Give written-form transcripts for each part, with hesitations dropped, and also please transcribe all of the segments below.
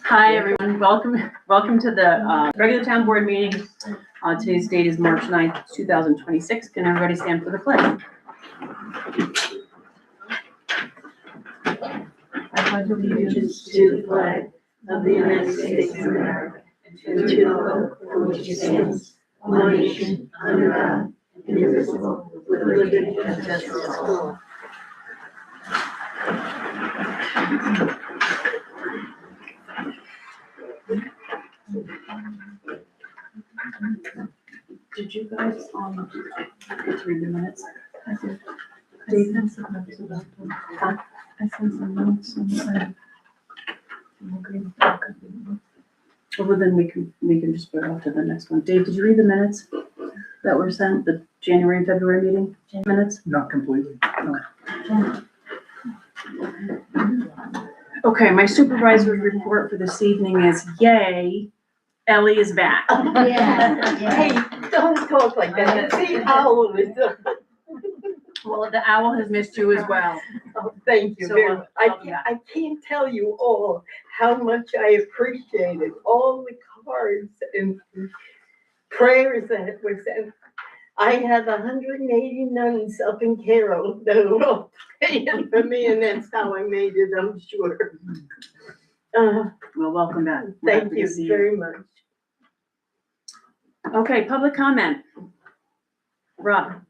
Hi, everyone. Welcome to the regular town board meeting. Today's date is March 9th, 2026. Can everybody stand for the pledge? I pledge allegiance to the flag of the United States of America and to the republic for which it stands, one nation, under God, indivisible, with liberty and justice for all. Did you guys get to read the minutes? I did. I sent some notes about them. Huh? I sent some notes on the Well, then we can just put it off to the next one. Dave, did you read the minutes that were sent, the January and February meeting minutes? Not completely, no. Okay, my supervisor's report for this evening is yay, Ellie is back. Yeah. Hey, don't talk like that. See, owl is. Well, the owl has missed you as well. Oh, thank you So, very much. welcome back. I can't tell you all how much I appreciated all the cards and prayers that were sent. I have 180 nuns up in Carroll that are all praying for me, and that's how I made it, I'm sure. Well, welcome back. We're Thank happy to see you very much. Okay, public comment. Rob.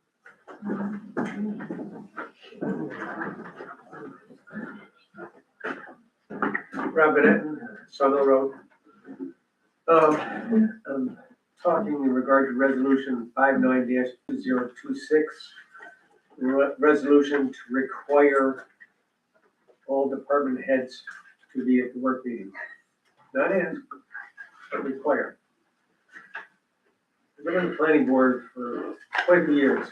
Rob Bennett, Sawmill Road. I'm talking in regard to resolution 59-2026. Resolution to require all department heads to be at the work meeting. Not ask, but require. I've been on the planning board for quite a few years.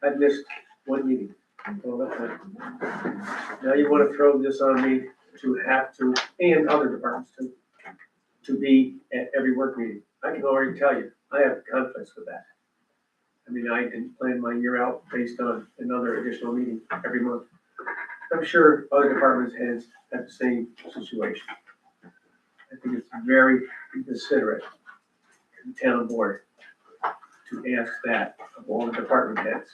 I've missed one meeting all the time. Now you want to throw this on me to have to, and other departments too, to be at every work meeting. I can already tell you, I have conflicts with that. I mean, I didn't plan my year out based on another additional meeting every month. I'm sure other departments heads have the same situation. I think it's very considerate to the town board to ask that of all the department heads.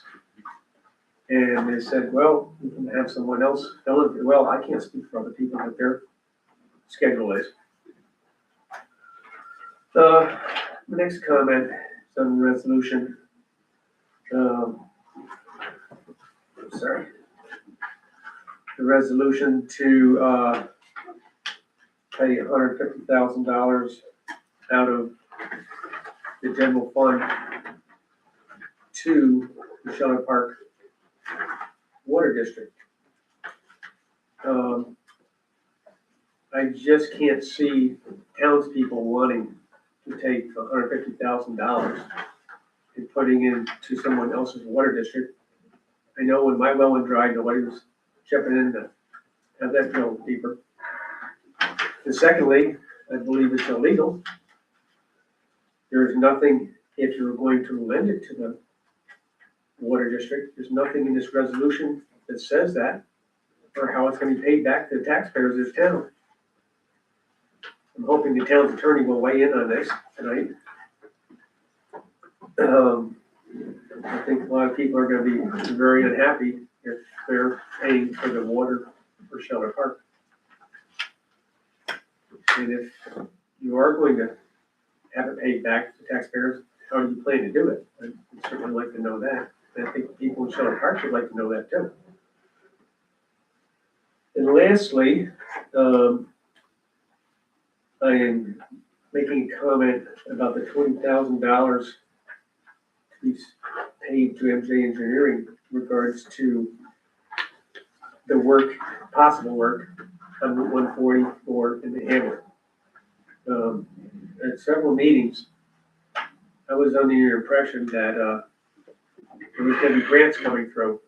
And they said, well, we can have someone else fill it. Well, I can't speak for other people what their schedule is. The next comment is on the resolution. Sorry. The resolution to pay $150,000 out of the general fund to the Shelter Park Water District. I just can't see townspeople wanting to take $150,000 and putting into someone else's water district. I know when my well went dry, nobody was chipping in to have that go deeper. And secondly, I believe it's illegal. There is nothing, if you're going to lend it to the water district, there's nothing in this resolution that says that, or how it's gonna be paid back to the taxpayers of this town. I'm hoping the town's attorney will weigh in on this tonight. I think a lot of people are gonna be very unhappy if they're paying for the water for Shelter Park. And if you are going to have it paid back to taxpayers, how do you plan to do it? I'd certainly like to know that. And I think the people in Shelter Park would like to know that too. And lastly, I am making a comment about the $20,000 to be paid to MJ Engineering in regards to the work, possible work on Route 144 in the hamlet. At several meetings, I was under the impression that there was going to be grants coming through.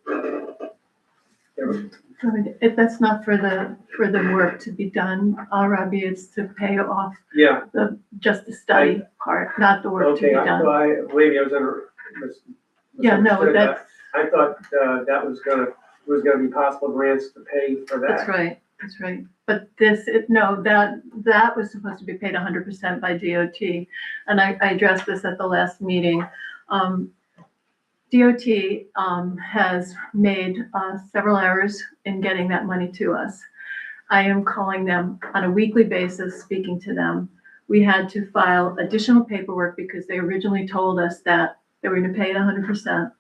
If that's not for the work to be done, Robbie, is to pay off Yeah, just the study part, not the work to be okay, done. maybe I was under. Yeah, no, misunderstood. that's, I thought that was gonna was gonna be possible grants to pay for that. That's right. But that was supposed to be paid 100% by DOT. And I addressed this at the last meeting. DOT has made several errors in getting that money to us. I am calling them on a weekly basis, speaking to them. We had to file additional paperwork because they originally told us that they were going to pay it 100%.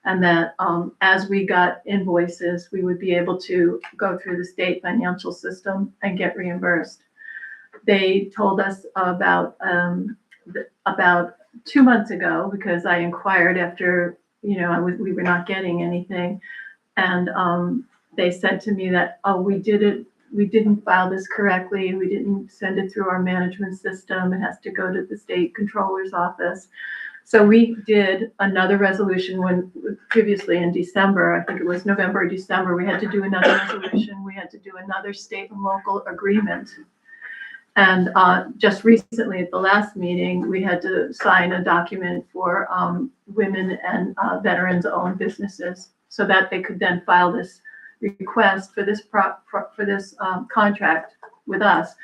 And that as we got invoices, we would be able to go through the state financial system and get reimbursed. They told us about 2 months ago, because I inquired after, we were not getting anything. And they said to me that, we didn't file this correctly. We didn't send it through our management system. It has to go to the state controller's office. So we did another resolution previously in December, I think it was November or December, we had to do another resolution. We had to do another state and local agreement. And just recently at the last meeting, we had to sign a document for women and veterans-owned businesses so that they could then file this request for this contract with us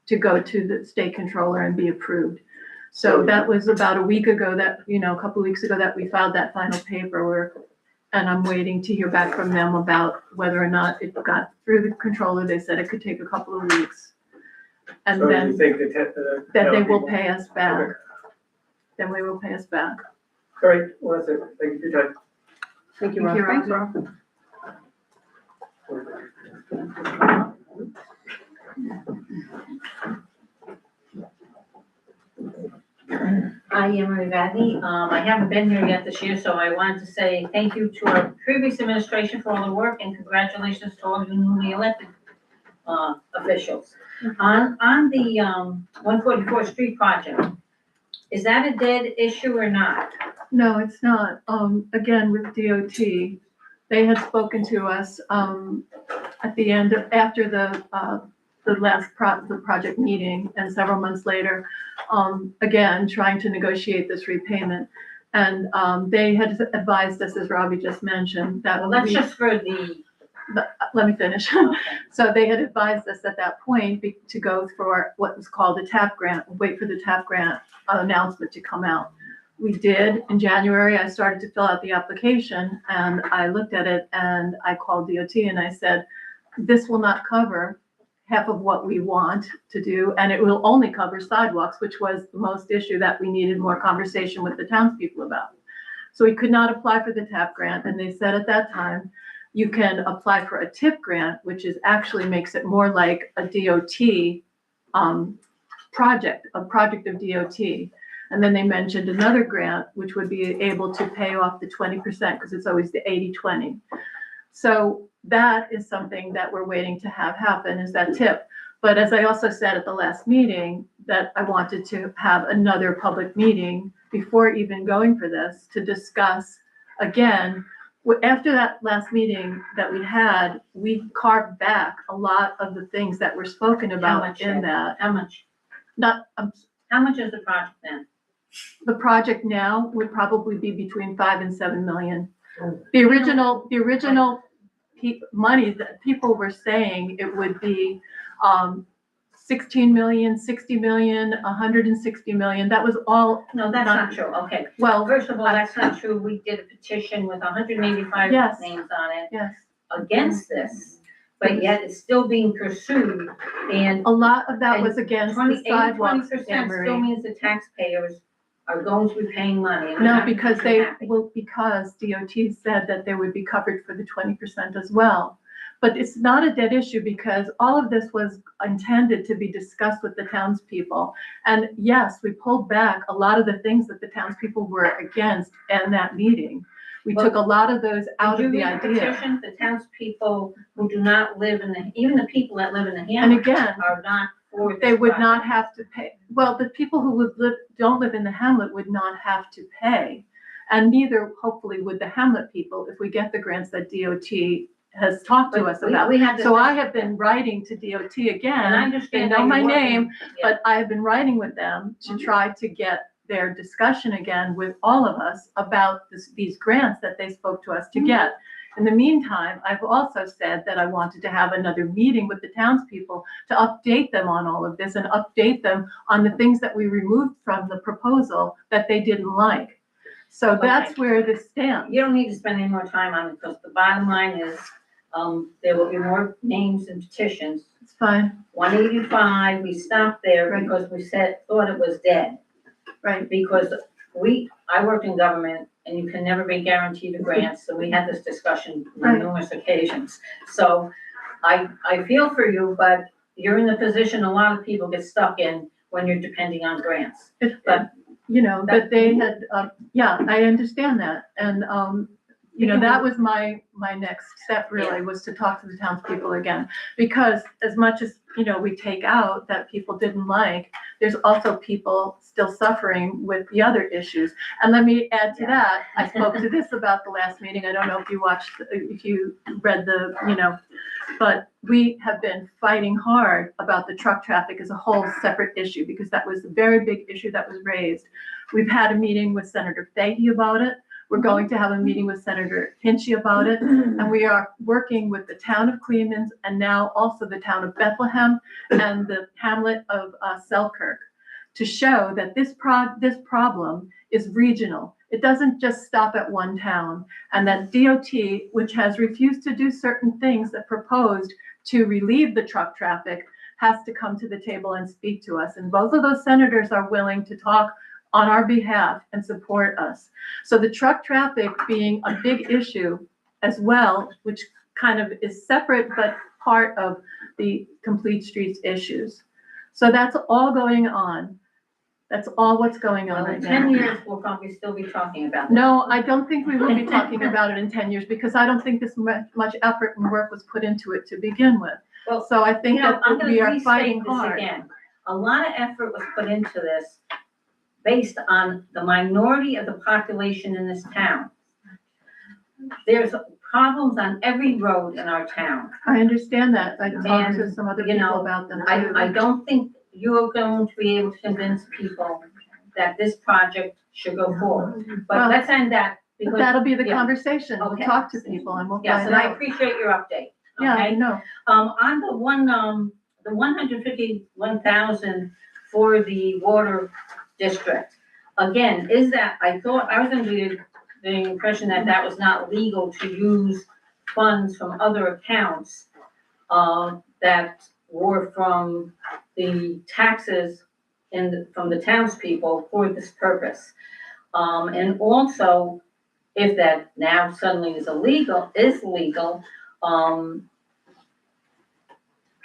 to go to the state controller and be approved. So that was about a week ago a couple of weeks ago that we filed that final paperwork. And I'm waiting to hear back from them about whether or not it got through the controller. They said it could take a couple of weeks. And So then you think that they will pay us back. Okay. Then we will pay us back. All right, well, that's it. Thank you for your time. Thank you, Thank you, Rob. Rob. Thanks, I am Rivati. I haven't been here yet this year, so I wanted to say thank you to our previous administration for all the work and congratulations to all the newly elected officials. On the 144th Street project, is that a dead issue or not? No, it's not. Again, with DOT, they had spoken to us at the end, after the project meeting and several months later, again, trying to negotiate this repayment. And they had advised us, as Robbie just mentioned, that Well, that's just for the, let me finish. So they had advised us at that point to go for what was called a TAP grant, wait for the TAP grant announcement to come out. We did. In January, I started to fill out the application and I looked at it and I called DOT and I said, this will not cover half of what we want to do, and it will only cover sidewalks, which was the most issue that we needed more conversation with the townspeople about. So we could not apply for the TAP grant, and they said at that time, you can apply for a TIP grant, which actually makes it more like a DOT project, a project of DOT. And then they mentioned another grant, which would be able to pay off the 20%, because it's always the 80-20. So that is something that we're waiting to have happen, is that TIP. But as I also said at the last meeting, that I wanted to have another public meeting before even going for this to discuss again. After that last meeting that we had, we carved back a lot of the things that were spoken about in that. how much? How much is the project then? The project now would probably be between 5 and 7 million. The original money that people were saying it would be 16 million, 60 million, 160 million. That was all. No, that's not true. Okay. Well, First of all, that's not true. We did a petition with 185 Yes. names on it yes, against this, but yet it's still being pursued. And a lot of that And was against the 20% sidewalks, still Emery. means the taxpayers are going to be paying money. and we're No, not because gonna be happy. because DOT said that they would be covered for the 20% as well. But it's not a dead issue because all of this was intended to be discussed with the townspeople. And yes, we pulled back a lot of the things that the townspeople were against in that meeting. We took a lot of those out of the Did you read the idea. petition? The townspeople who do not live even the people that live in the And hamlet again, are not for this they would not project. have to pay. Well, the people who don't live in the hamlet would not have to pay. And neither, hopefully, would the hamlet people if we get the grants that DOT has talked to But us about. we had this- So I have been writing to DOT And I again. They understand know that my you're working- name, Yeah. but I have been writing with them to try to get their discussion again with all of us about these grants that they spoke to us to get. In the meantime, I've also said that I wanted to have another meeting with the townspeople to update them on all of this and update them on the things that we removed from the proposal that they didn't like. So that's where this stands. You don't need to spend any more time on it, because the bottom line is, there will be more names and petitions. It's fine, 185, we stopped there Right. because we thought it was dead. right? Because I worked in government, and you can never be guaranteed a grant, so we had this discussion on Right. numerous occasions. So I feel for you, but you're in the position a lot of people get stuck in when you're depending on grants. But- You know, that they had, yeah, I understand that. And, you know, that was my next step really, was to talk to the townspeople again. Because as much as, you know, we take out that people didn't like, there's also people still suffering with the other issues. And let me add to that, I spoke to this about the last meeting. I don't know if you watched, if you read the, you know, but we have been fighting hard about the truck traffic as a whole separate issue, because that was a very big issue that was raised. We've had a meeting with Senator Fahey about it. We're going to have a meeting with Senator Hinchy about it. And we are working with the town of Clemens and now also the town of Bethlehem and the hamlet of Selkirk to show that this problem is regional. It doesn't just stop at one town, and that DOT, which has refused to do certain things that proposed to relieve the truck traffic, has to come to the table and speak to us. And both of those senators are willing to talk on our behalf and support us. So the truck traffic being a big issue as well, which kind of is separate but part of the complete streets issues. So that's all going on. That's all what's going on Well, right in now. 10 years, we'll probably still be talking about this. No, I don't think we will be talking about it in 10 years, because I don't think this much effort and work was put into it to begin with. Well, So I think that I'm gonna we are restate fighting this hard. again. A lot of effort was put into this based on the minority of the population in this town. There's problems on every road in our town. I understand that. I talked to And, some other you know, people about them I too. don't think you're going to be able to convince people that this project should go forward. But Well, let's end that, But because, that'll be the yeah. conversation. We'll Okay. talk to people and we'll yes, find and I out. appreciate your update, Yeah, I okay? know. On the 151,000 for the water district, again, is that, I thought, I was under the impression that that was not legal to use funds from other accounts, that were from the taxes from the townspeople for this purpose. And also, if that now suddenly is legal,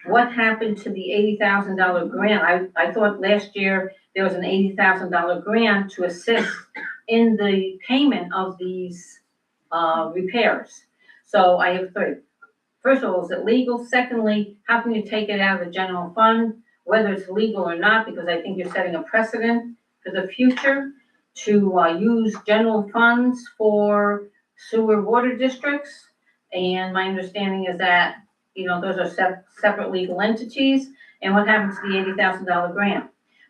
what happened to the $80,000 grant? I thought last year there was an $80,000 grant to assist in the payment of these, repairs. So I have three. First of all, is it legal? Secondly, how can you take it out of the general fund, whether it's legal or not, because I think you're setting a precedent for the future to use general funds for sewer water districts. And my understanding is that, you know, those are separate legal entities. And what happens to the $80,000 grant?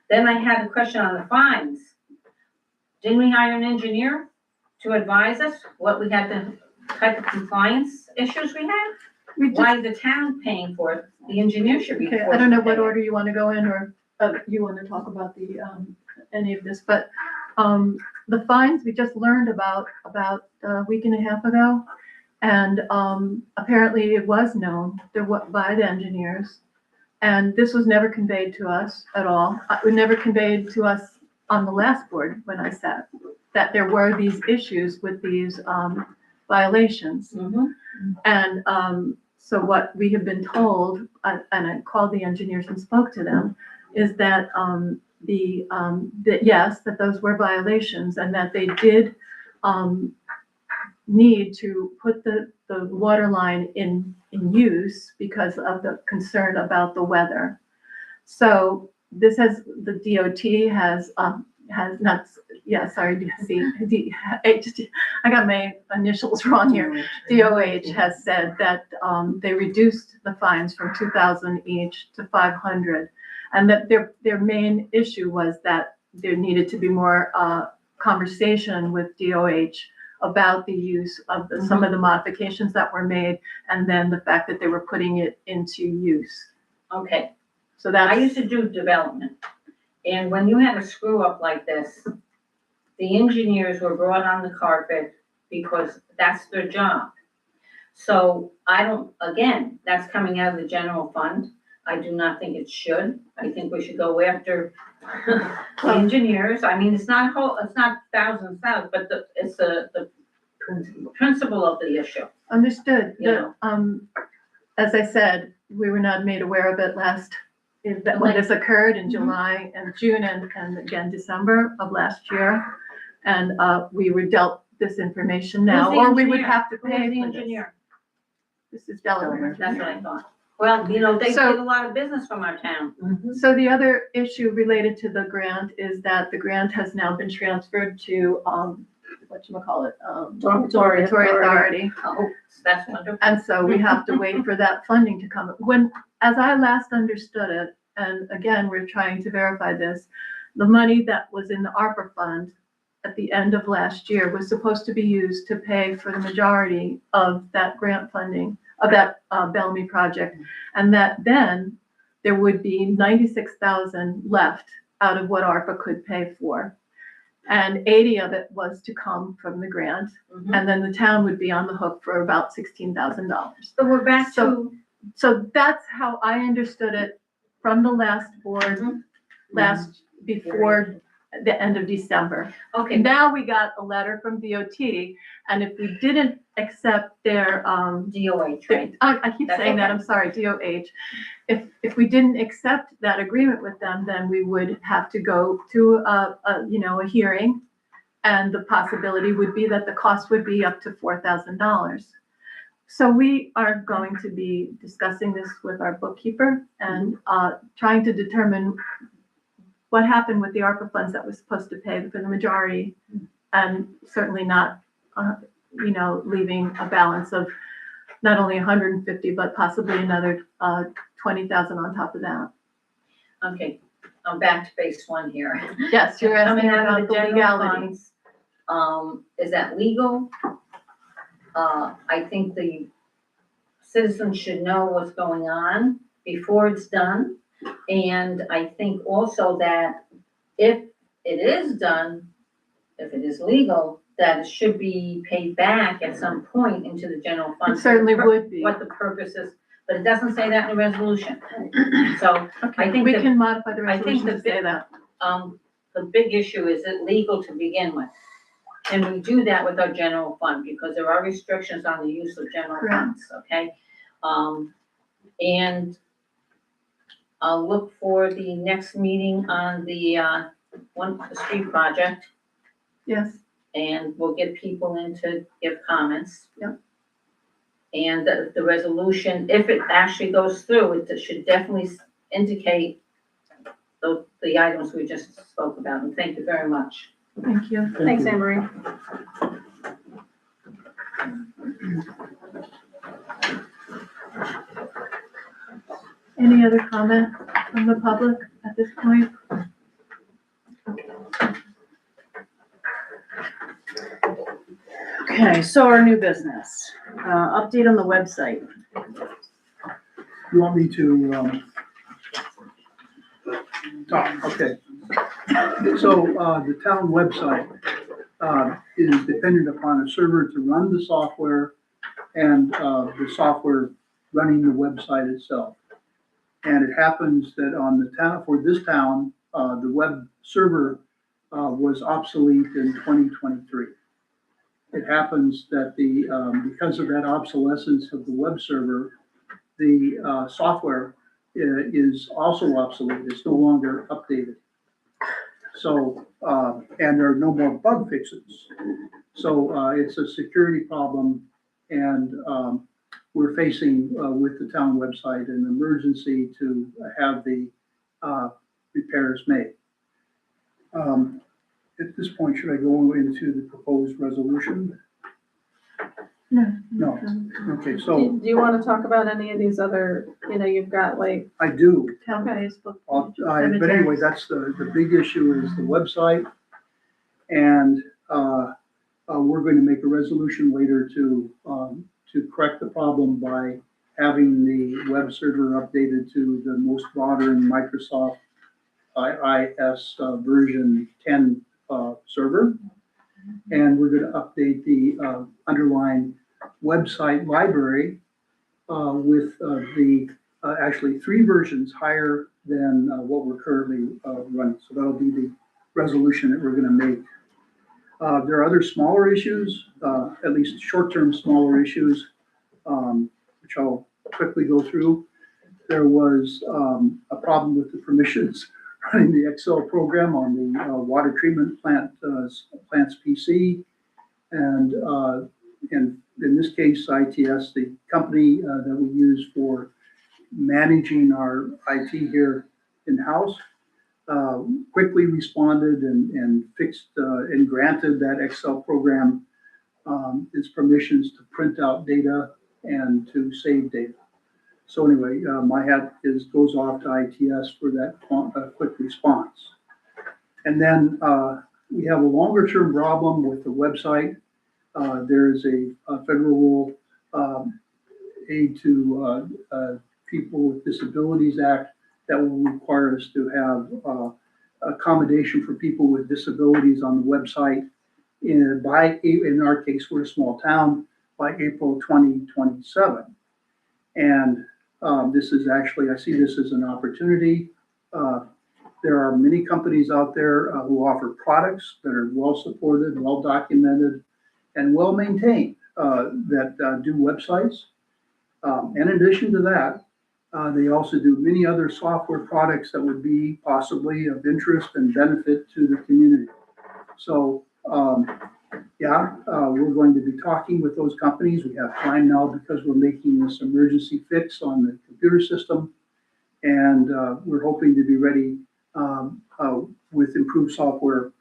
Then I had a question on the fines. Didn't we hire an engineer to advise us what we had, the type of compliance issues we had? We just, Why is the town paying for it? The engineer should be okay, forced I don't know to pay what it. order you want to go in, or you want to talk about the, any of this, but, the fines we just learned about a week and a half ago. And, apparently it was known by the engineers. And this was never conveyed to us at all. It was never conveyed to us on the last board when I sat, that there were these issues with these, violations. Mhm. And so what we have been told, and I called the engineers and spoke to them, is that that yes, that those were violations, and that they did need to put the water line in use because of the concern about the weather. So this has, the DOT has not, yeah, sorry, I got my initials wrong here. DOH has said that they reduced the fines from 2,000 each to 500. And that their main issue was that there needed to be more conversation with DOH about the use of some of the modifications that were made, and then the fact that they were putting it into use. Okay, So I that's, used to do development, and when you had a screw up like this, the engineers were brought on the carpet because that's their job. So I don't, again, that's coming out of the general fund. I do not think it should. I think we should go after the engineers. I mean, it's not thousands, but it's the principle of the issue. understood. Yeah. As I said, we were not made aware of it when this occurred in July and June and again December of last year. And we were dealt this information now, Who's the or we would engineer? have to Who is pay the for this. engineer? This is Delaware. That's what I thought. Well, they get So- a lot of business from our town. So the other issue related to the grant is that the grant has now been transferred to, whatchamacallit, Dormitory Authority. Oh, that's wonderful. And so we have to wait for that funding to come. As I last understood it, and again, we're trying to verify this, the money that was in the ARPA fund at the end of last year was supposed to be used to pay for the majority of that grant funding, of that Bellamy project. And that then there would be 96,000 left out of what ARPA could pay for. And 80 of it was to come from the grant. Mhm. And then the town would be on the hook for about $16,000. So we're back to, So that's how I understood it from the last board, before the end of December. okay, Now we got a letter from DOT, and if we didn't accept their, DOH, right? I keep That's saying that, okay. I'm sorry, DOH. If we didn't accept that agreement with them, then we would have to go to a hearing. And the possibility would be that the cost would be up to $4,000. So we are going to be discussing this with our bookkeeper and trying to determine what happened with the ARPA funds that was supposed to pay for the majority, and certainly not, leaving a balance of not only 150, but possibly another 20,000 on top of that. Okay, I'm back to base one here. Yes, you're asking Coming out about of the the general legality. funds, is that legal? I think the citizens should know what's going on before it's done. And I think also that if it is done, if it is legal, that it should be paid back at some point into the general fund. It certainly would be. What the purpose is, but it doesn't say that in the resolution. So, Okay, I think we that- can modify the I think resolution to the say big- that. the big issue is it legal to begin with? Can we do that with our general fund? Because there are restrictions on the use of general Correct. funds, okay? And I'll look for the next meeting on the street project, Yes, and we'll get people in to give comments. Yep. And the resolution, if it actually goes through, it should definitely indicate the items we just spoke about, and thank you very much. thank you. Thanks, Anne Marie. Any other comment from the public at this point? Okay, so our new business, update on the website. You want me to, talk, okay. So, the town website, is dependent upon a server to run the software and, the software running the website itself. And it happens that on the town, for this town, the web server, was obsolete in 2023. It happens that because of that obsolescence of the web server, the software is also obsolete, it's no longer updated. So, and there are no more bug fixes. So it's a security problem, and we're facing with the town website an emergency to have the repairs made. At this point, should I go into the proposed resolution? No. Okay, so Do you want to talk about any of these other, you've got like, I do. Town Facebook. But anyway, that's the big issue is the website. And we're going to make a resolution later to correct the problem by having the web server updated to the most modern Microsoft IIS version 10 server. And we're going to update the underlying website library with actually 3 versions higher than what we're currently running. So that'll be the resolution that we're going to make. There are other smaller issues, at least short-term smaller issues, which I'll quickly go through. There was a problem with the permissions running the Excel program on the water treatment plant's PC. And in this case, ITS, the company that we use for managing our IT here in-house, quickly responded and fixed and granted that Excel program its permissions to print out data and to save data. So anyway, my hat goes off to ITS for that quick response. And then we have a longer term problem with the website. There is a federal aid to People with Disabilities Act that will require us to have accommodation for people with disabilities on the website in our case, we're a small town, by April 2027. And this is actually, I see this as an opportunity. There are many companies out there who offer products that are well supported, well documented, and well maintained that do websites. In addition to that, they also do many other software products that would be possibly of interest and benefit to the community. So we're going to be talking with those companies. We have time now because we're making this emergency fix on the computer system. And we're hoping to be ready with improved software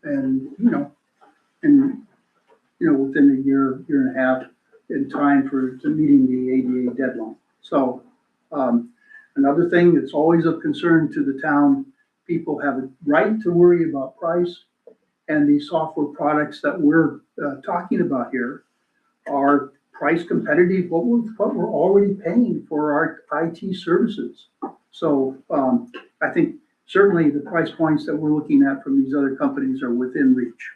and, within a year and a half in time to meeting the ADA deadline. So another thing that's always of concern to the town, people have a right to worry about price. And these software products that we're talking about here are price competitive, what we're already paying for our IT services. So I think certainly the price points that we're looking at from these other companies are within reach.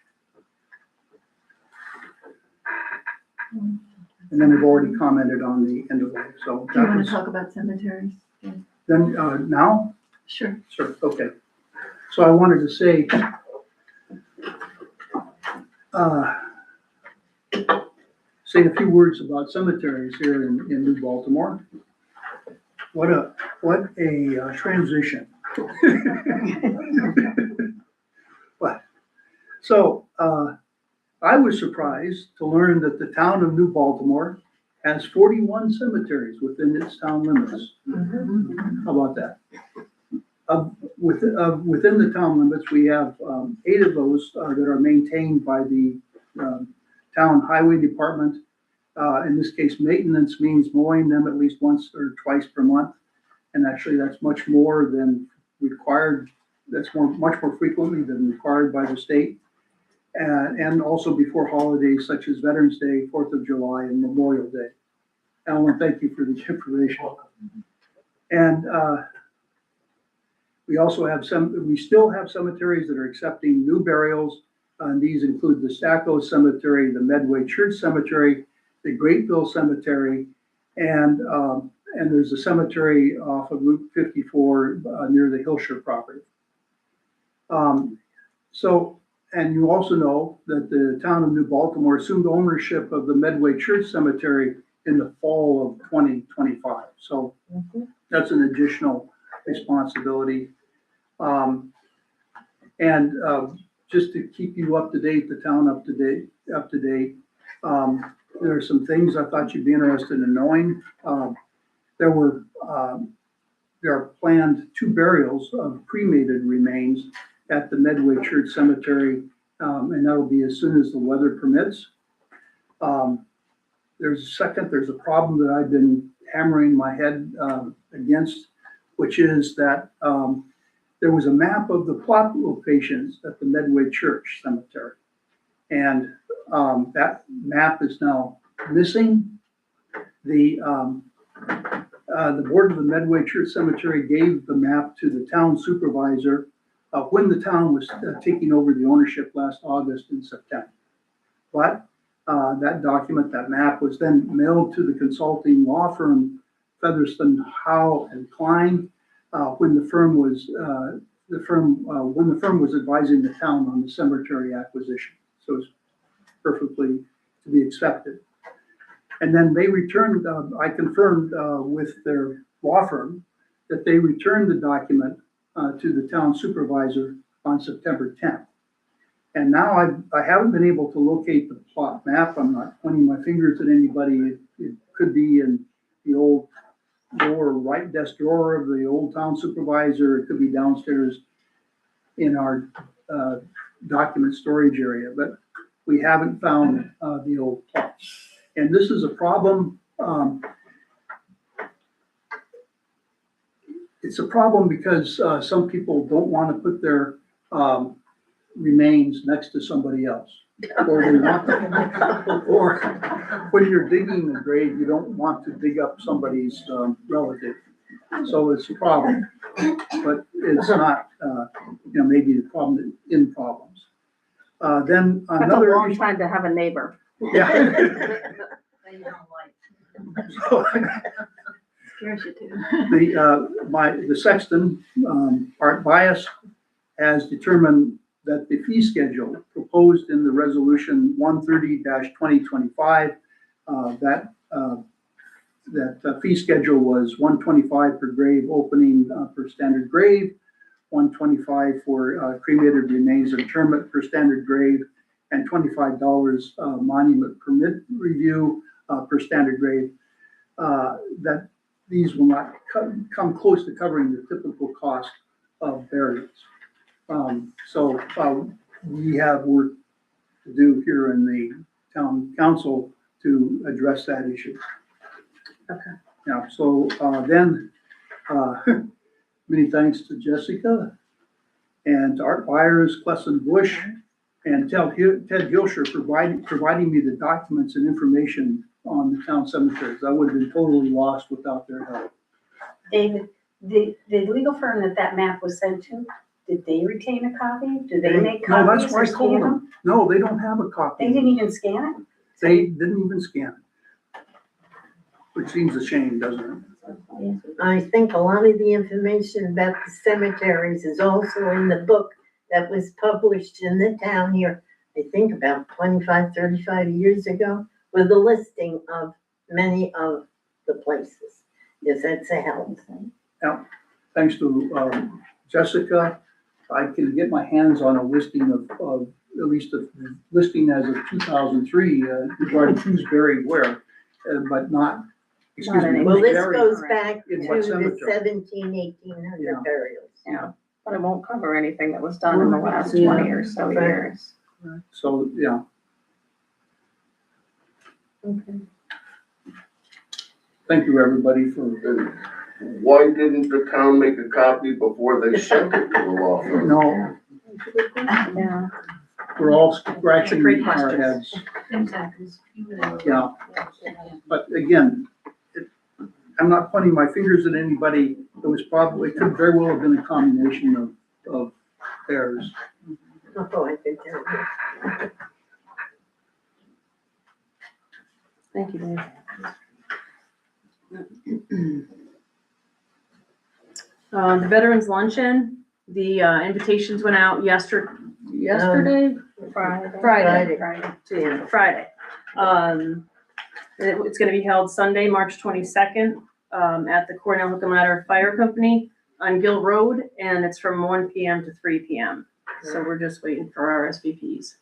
And then I've already commented on the end of it. So Do you want to talk about cemeteries? then now? Sure. Sure, okay. So I wanted to say, say a few words about cemeteries here in New Baltimore. What a transition. But so I was surprised to learn that the town of New Baltimore has 41 cemeteries within its town limits. How about that? Within the town limits, we have 8 of those that are maintained by the town highway department. In this case, maintenance means mowing them at least once or twice per month. And actually, that's much more than required. That's much more frequently than required by the state. And also before holidays such as Veterans Day, 4th of July, and Memorial Day. And I want to thank you for the information. And we still have cemeteries that are accepting new burials. And these include the Stacko Cemetery, the Medway Church Cemetery, the Greatville Cemetery, and there's a cemetery off of Route 54 near the Hillshire property. And you also know that the town of New Baltimore assumed ownership of the Medway Church Cemetery in the fall of 2025. So that's an additional responsibility. Just to keep you up to date, the town up to date, there are some things I thought you'd be interested in knowing. There are planned 2 burials of cremated remains at the Medway Church Cemetery, and that'll be as soon as the weather permits. There's a problem that I've been hammering my head against, which is that there was a map of the plot locations at the Medway Church Cemetery. And That map is now missing. The board of the Medway Church Cemetery gave the map to the town supervisor when the town was taking over the ownership last August and September. But that document, that map, was then mailed to the consulting law firm Featherston, Howe and Klein when the firm was advising the town on the cemetery acquisition. So it's perfectly to be accepted. And then they returned, I confirmed with their law firm that they returned the document to the town supervisor on September 10th. And now I haven't been able to locate the plot map. I'm not pointing my fingers at anybody. It could be in the old lower right desk drawer of the old town supervisor. It could be downstairs in our document storage area, but we haven't found the old plot. And this is a problem. It's a problem because some people don't want to put their remains next to somebody else. Or they want them, or when you're digging the grave, you don't want to dig up somebody's relative. So it's a problem, but it's not, maybe the problem in problems. Then That's a another long issue. time to have a neighbor. Yeah. So, Scares you too. the sexton, Art Bias, has determined that the fee schedule proposed in the resolution 130-2025, that fee schedule was $125 per grave opening per standard grave, $125 for cremated remains interment per standard grave, and $25 monument permit review per standard grave. That these will not come close to covering the typical cost of burials. So we have work to do here in the town council to address that issue. Okay. Yeah, so then many thanks to Jessica and to Art Byers, Clesson Bush, and Ted Gilsher for providing me the documents and information on the town cemeteries. I would have been totally lost without their help. David, the legal firm that map was sent to, did they retain a copy? Do they make No, copies that's or why I told scan them. them? No, they don't have a copy. They didn't even scan They didn't even scan it. Which seems a shame, doesn't it? I think a lot of the information about the cemeteries is also in the book that was published in the town here, I think about 25, 35 years ago, with a listing of many of the places. Yes, that's a help. Thanks to Jessica, I can get my hands on a listing of at least a listing as of 2003 regarding who's buried where, but not, excuse me. anymore. Well, who's this buried goes back to in the what cemetery. 1800 Yeah. burials. Yeah, but it won't cover anything that was done in the last 20 or so Right. years. So, yeah, Okay. thank you, everybody, for, Why didn't the town make a copy before they sent it to the law firm? no, Yeah. we're all scratching Great our question. heads. Exactly. Yeah, but again, I'm not pointing my fingers at anybody. It could very well have been a combination of errors. Oh, I think that. Thank you, Dave. The Veterans Luncheon, the invitations went out yesterday? Friday. Friday. It's gonna be held Sunday, March 22nd, at the Cornell Hook and Ladder Fire Company on Gill Road, and it's from 1 PM to 3 PM. So we're just waiting for our SVPs.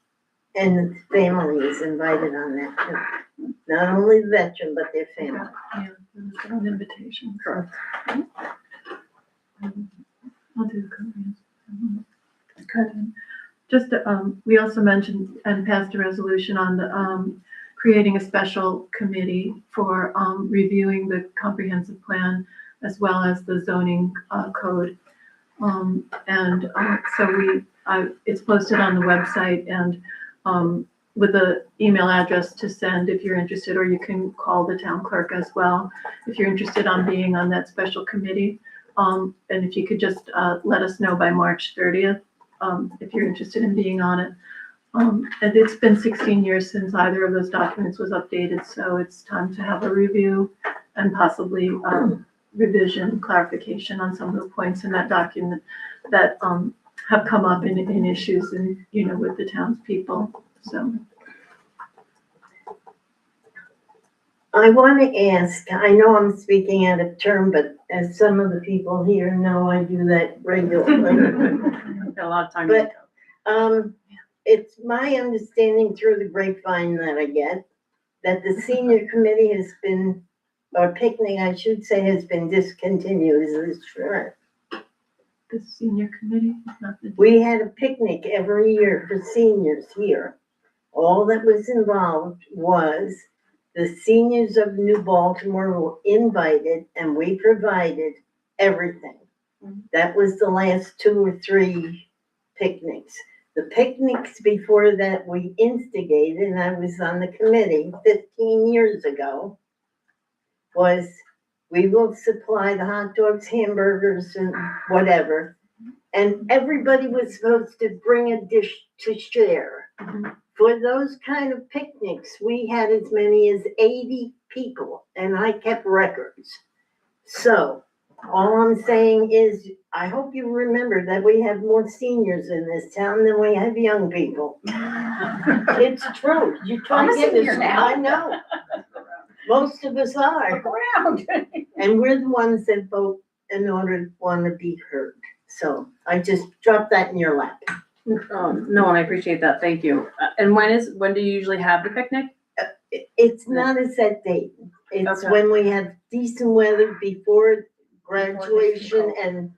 And family is invited on that too. Not only the veteran, but their family. Yeah, there's an invitation. Correct. I'll do the cut in. Just, we also mentioned and passed a resolution on the, creating a special committee for, reviewing the comprehensive plan as well as the zoning, code. So it's posted on the website and, with a email address to send if you're interested, or you can call the town clerk as well if you're interested on being on that special committee. And if you could just let us know by March 30th, if you're interested in being on it. And it's been 16 years since either of those documents was updated, so it's time to have a review and possibly revision, clarification on some of the points in that document that have come up in issues and, with the townspeople, so. I want to ask, I know I'm speaking out of turn, but as some of the people here know, I do that regularly. Got a lot of time. But, it's my understanding through the grapevine that I get, that the senior committee has been, or picnic, I should say, has been discontinued, is this true? The senior committee, not the. We had a picnic every year for seniors here. All that was involved was the seniors of New Baltimore were invited and we provided everything. That was the last 2 or 3 picnics. The picnics before that we instigated, and I was on the committee 15 years ago, was we will supply the hot dogs, hamburgers, and whatever. And everybody was supposed to bring a dish to share. For those kind of picnics, we had as many as 80 people, and I kept records. So all I'm saying is, I hope you remember that we have more seniors in this town than we have young people. It's true. You try I'm to a get senior this, now. I know. Most of us are. Around. And we're the ones that vote in order to want to be heard. So I just dropped that in your lap. No, and I appreciate that, thank you. And when do you usually have the picnic? It's not a set date. It's Okay. when we have decent weather before graduation and,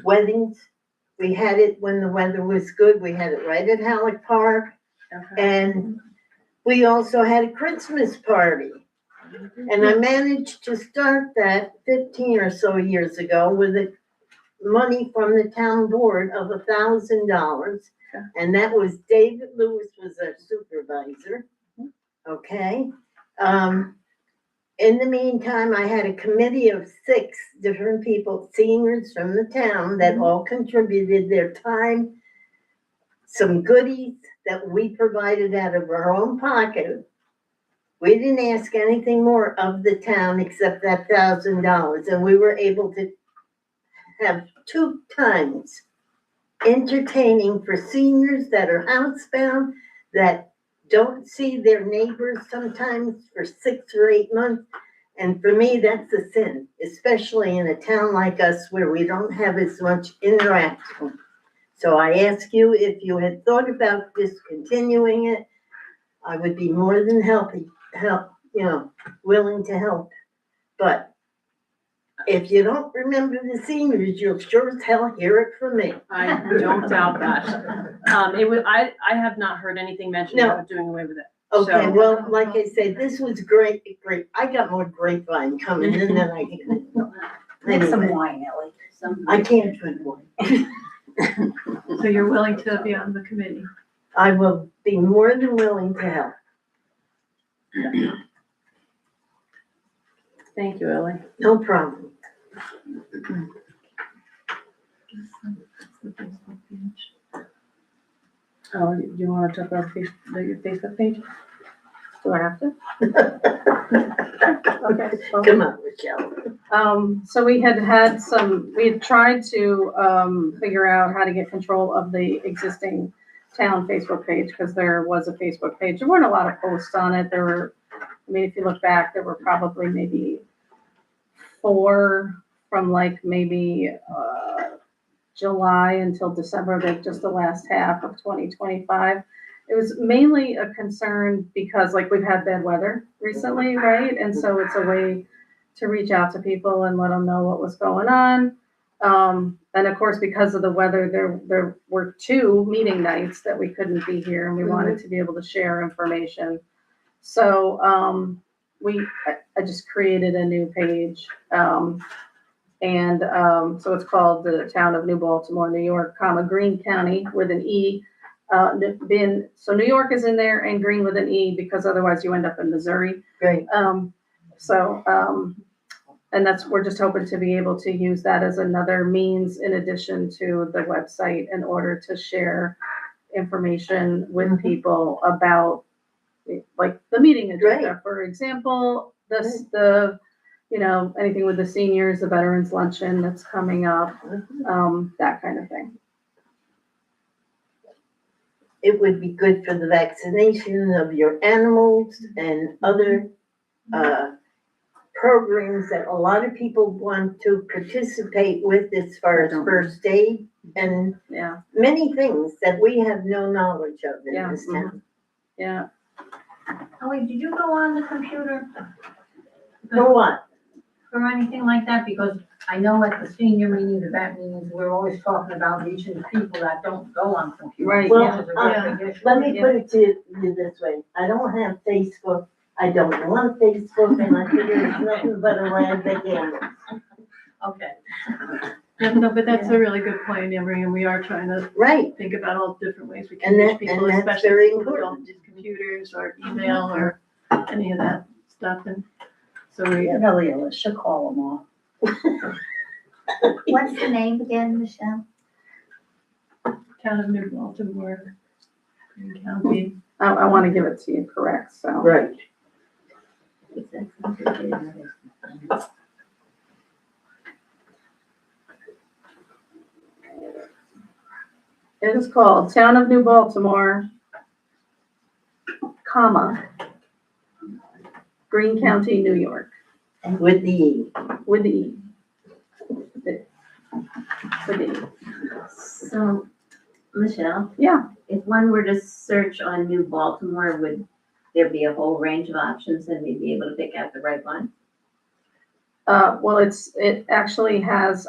weddings. We had it when the weather was good. We had it right at Halleck Park. Okay. And we also had a Christmas party. And I managed to start that 15 or so years ago with the money from the town board of $1,000. Okay. And that was David Lewis was our supervisor. Okay. In the meantime, I had a committee of 6 different people, seniors from the town, that all contributed their time, some goodies that we provided out of our own pocket. We didn't ask anything more of the town except that $1,000, and we were able to have 2 times entertaining for seniors that are housebound, that don't see their neighbors sometimes for 6 or 8 months. And for me, that's a sin, especially in a town like us where we don't have as much interaction. So I ask you, if you had thought about discontinuing it, I would be more than willing to help. But if you don't remember the seniors, you'll sure as hell hear it from me. I don't doubt that. I have not heard anything mentioned No. about doing away with it. Okay, So- well, like I said, this was great. I got more grapevine coming in than I can. Make some Anyway, wine, Ellie. Some. I can't drink wine. So you're willing to be on the committee? I will be more than willing to help. Thank you, Ellie. No problem. Oh, you want to talk about your Facebook page? Do I have to? Okay. Come on, Michelle. So we had tried to, figure out how to get control of the existing town Facebook page, because there was a Facebook page. There weren't a lot of posts on it. If you look back, there were probably maybe 4 from maybe, July until December, just the last half of 2025. It was mainly a concern because we've had bad weather recently, right? And so it's a way to reach out to people and let them know what was going on. And of course, because of the weather, there were 2 meeting nights that we couldn't be here, and we wanted to be able to share information. So I just created a new page. So it's called the Town of New Baltimore, New York, Greene County with an E, So New York is in there and Green with an E because otherwise you end up in Missouri. Right. And we're just hoping to be able to use that as another means in addition to the website in order to share information with people about like the meeting agenda, for example, anything with the seniors, the veterans luncheon that's coming up, that kind of thing. It would be good for the vaccination of your animals and other programs that a lot of people want to participate with as far as first aid and Yeah, many things that we have no knowledge of in Yeah, this town. yeah. Oh, wait, did you go on the computer For what? or anything like that? Because I know at the senior meetings, the vet meetings, we're always talking about reaching the people that don't go on computers. Right, Well, Which is a real big issue. Let me put it to you this way. I don't have Facebook. I don't want Facebook, and I figure it's nothing but a rag that gambles. Okay. Yeah, no, but that's a really good point, Emery, and we are trying to Right. think about all different ways we And can reach that- people, and that's especially very people who important. don't use computers or email or any of that stuff, and so we, Really, Alicia, call them all. What's the name again, Michelle? Town of New Baltimore, Green County. I want to give it to you correct, so. Right. It is called Town of New Baltimore, Green County, New York, With the E. with the E. With the E. So, Michelle? Yeah. If one were to search on New Baltimore, would there be a whole range of options and we'd be able to pick out the right one? Well, it actually has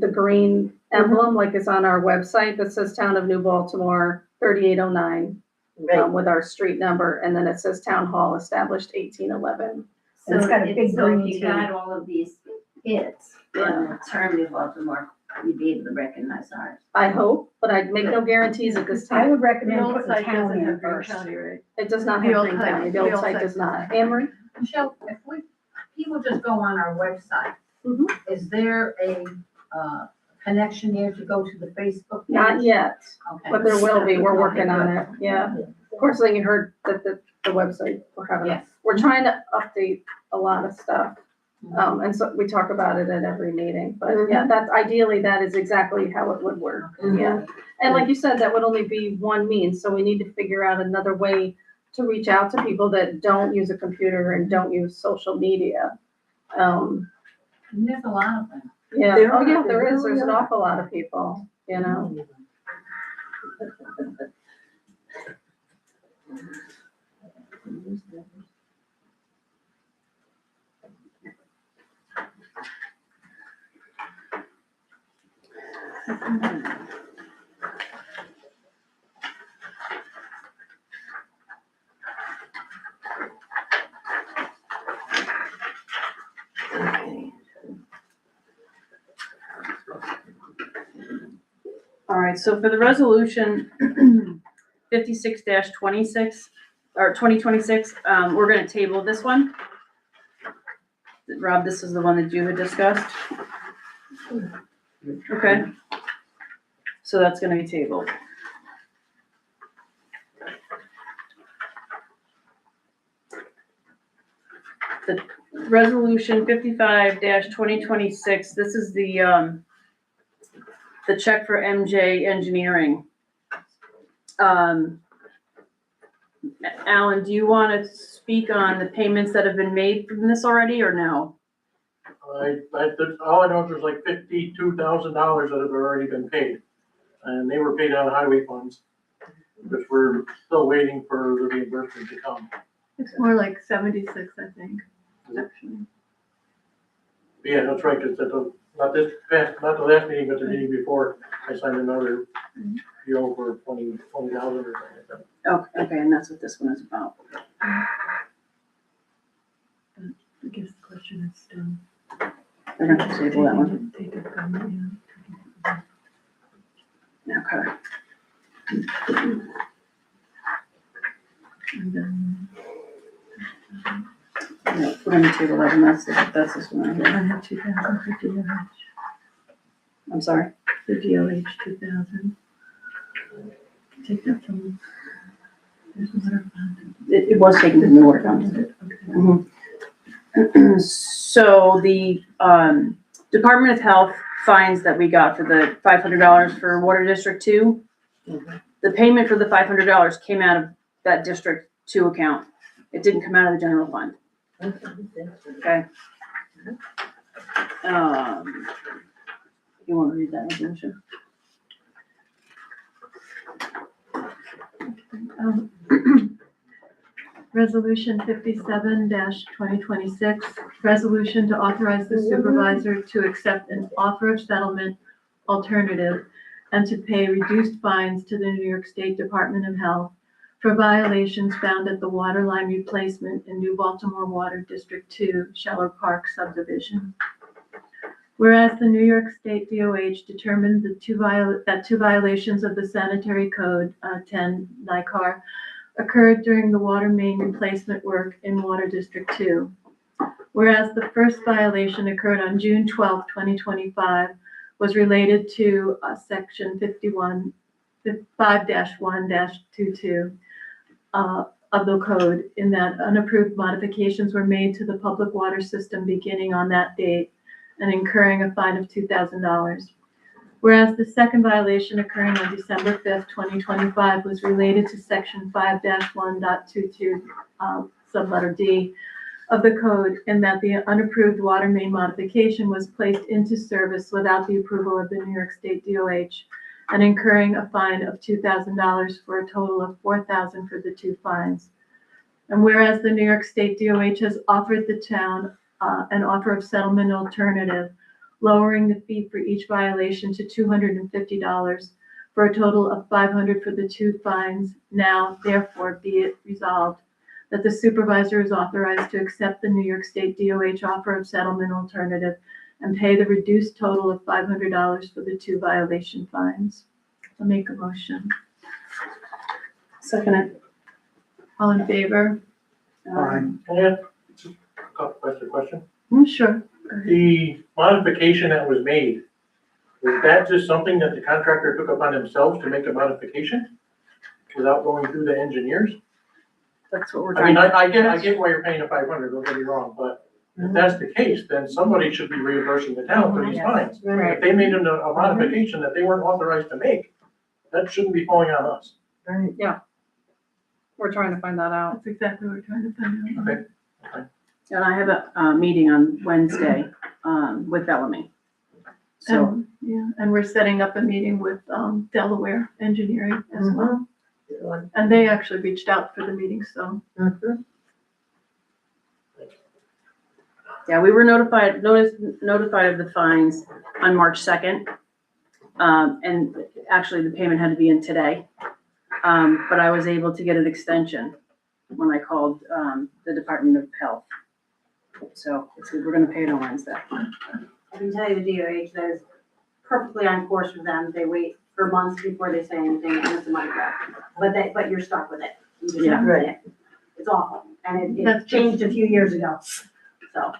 the green emblem, like it's on our website that says Town of New Baltimore, 3809, Right. with our street number, and then it says Town Hall established 1811. So It's got a big so if green you too. got all of these hits on the term New Baltimore, you'd be able to recognize ours. I hope, but I'd make no guarantees at this I time. would The recommend old putting site town doesn't in have Green first. County, right? It does not The have old Green site- County, the the old old site site does does not. not. Anne-Marie? Michelle, if people just go on our website, Mhm. is there a, connection there to go to the Facebook page? Not yet, Okay. but there will be, we're Okay, working on good. it, yeah. Of course, then you heard that the website, Yes. we're trying to update a lot of stuff. And so we talk about it at every meeting, but yeah, that's ideally, that is exactly how it would work, yeah. And like you said, that would only be one means, so we need to figure out another way to reach out to people that don't use a computer and don't use social media. And there's a lot of them. Yeah, There oh yeah, are, there there is, there's an really are. awful lot of people, you know? All right, so for the resolution 56-26, or 2026, we're gonna table this one. Rob, this is the one that you had discussed? Okay. So that's gonna be tabled. The resolution 55-2026, this is the check for MJ Engineering. Alan, do you want to speak on the payments that have been made from this already, or no? all I know is there's like $52,000 that have already been paid. And they were paid out of highway funds, which we're still waiting for the reimbursement to come. It's more like 76, I think, actually. But yeah, that's right, because not the last meeting, but the meeting before, I signed another PO for 20,000 or something like that. Okay, and that's what this one is about. I guess the question is still. We're gonna table that one. Take it from, And then No, we're gonna take 11, that's this one right I here. had 2,000 for DOH, I'm sorry. the DOH 2,000. Take that from, there's water fund. It was taken from the water fund. Okay. So the, Department of Health fines that we got for the $500 for Water District 2, the payment for the $500 came out of that District 2 account. It didn't come out of the general fund, okay? You wanna read that resolution? Resolution 57-2026, resolution to authorize the supervisor to accept an offer of settlement alternative and to pay reduced fines to the New York State Department of Health for violations found at the water line replacement in New Baltimore Water District 2, Sheller Park subdivision. Whereas the New York State DOH determined that two violations of the sanitary code, 10 NICAR, occurred during the water main replacement work in Water District 2. Whereas the first violation occurred on June 12, 2025, was related to section 5-1-22 of the code, in that unapproved modifications were made to the public water system beginning on that date and incurring a fine of $2,000. Whereas the second violation occurring on December 5th, 2025 was related to section 5-1.22, subletter D of the code, in that the unapproved water main modification was placed into service without the approval of the New York State DOH and incurring a fine of $2,000 for a total of $4,000 for the two fines. And whereas the New York State DOH has offered the town an offer of settlement alternative, lowering the fee for each violation to $250 for a total of $500 for the two fines. Now, therefore, be it resolved that the supervisor is authorized to accept the New York State DOH offer of settlement alternative and pay the reduced total of $500 for the two violation fines. I'll make a motion. Second it. All in favor? Fine. Yeah, just a question. Sure. Go ahead. The modification that was made, was that just something that the contractor took upon himself to make a modification without going through the engineers? That's what we're I mean, trying. I get why you're paying the 500, don't get me wrong, but if that's the case, then somebody should be reimbursing the town for these fines. If they made a modification that they weren't authorized to make, that shouldn't be falling on us. We're trying to find that out. That's exactly what we're trying to find out. Okay. And I have a meeting on Wednesday, with Bellamy. So, And we're setting up a meeting with Delaware Engineering as well. And they actually reached out for the meeting, so. yeah, we were notified of the fines on March 2nd. And actually the payment had to be in today. But I was able to get an extension when I called, the Department of Health. So we're gonna pay it on Wednesday. I can tell you the DOH, that is perfectly on course with them. They wait for months before they say anything, and it's a money grab. But you're stuck with it. You just have to Yeah. do it. It's awful, and it That's changed a few years ago, so.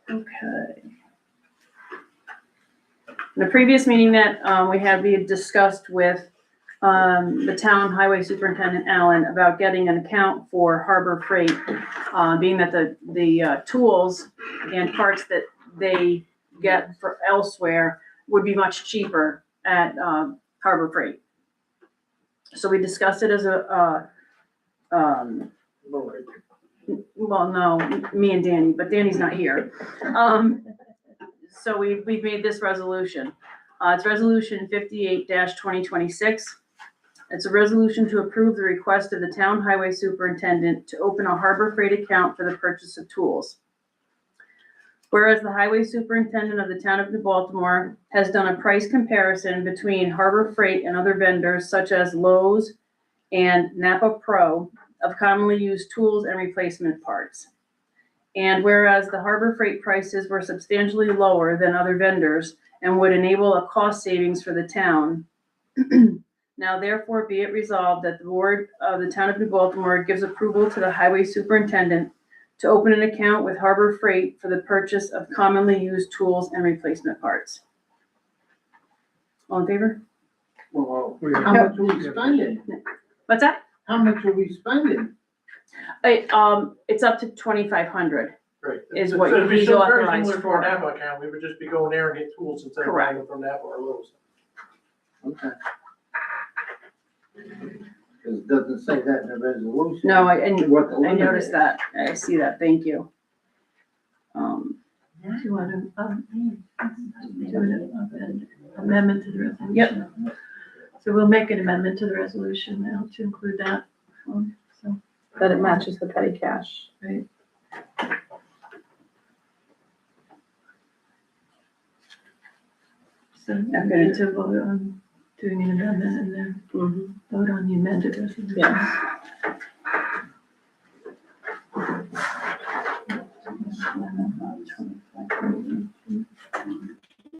Okay. In the previous meeting that we had discussed with the town highway superintendent, Alan, about getting an account for Harbor Freight, being that the tools and parts that they get for elsewhere would be much cheaper at Harbor Freight. So we discussed it as well, no, me and Danny, but Danny's not here. So we've made this resolution. It's resolution 58-2026. It's a resolution to approve the request of the town highway superintendent to open a Harbor Freight account for the purchase of tools. Whereas the highway superintendent of the town of New Baltimore has done a price comparison between Harbor Freight and other vendors such as Lowe's and Napa Pro of commonly used tools and replacement parts. And whereas the harbor freight prices were substantially lower than other vendors and would enable a cost savings for the town. Now therefore be it resolved that the board of the town of New Baltimore gives approval to the highway superintendent to open an account with Harbor Freight for the purchase of commonly used tools and replacement parts. All in favor? Well, We have- how much are we spending? What's that? How much are we spending? It's up to 2,500. Right. Is So what it'd be he's so very authorized similar to our for. Napa account, we would just be going there and get tools instead of buying them from Napa or Lowe's. Okay. Cause it doesn't say that in the resolution. No, I What the limit noticed is. that. I see that. Thank you. Do you want to, do an amendment to the resolution? Yep. So we'll make an amendment to the resolution now to include that. So, That it matches the petty cash. right. So we need to vote on doing an amendment and then vote on the amended resolution. Yes.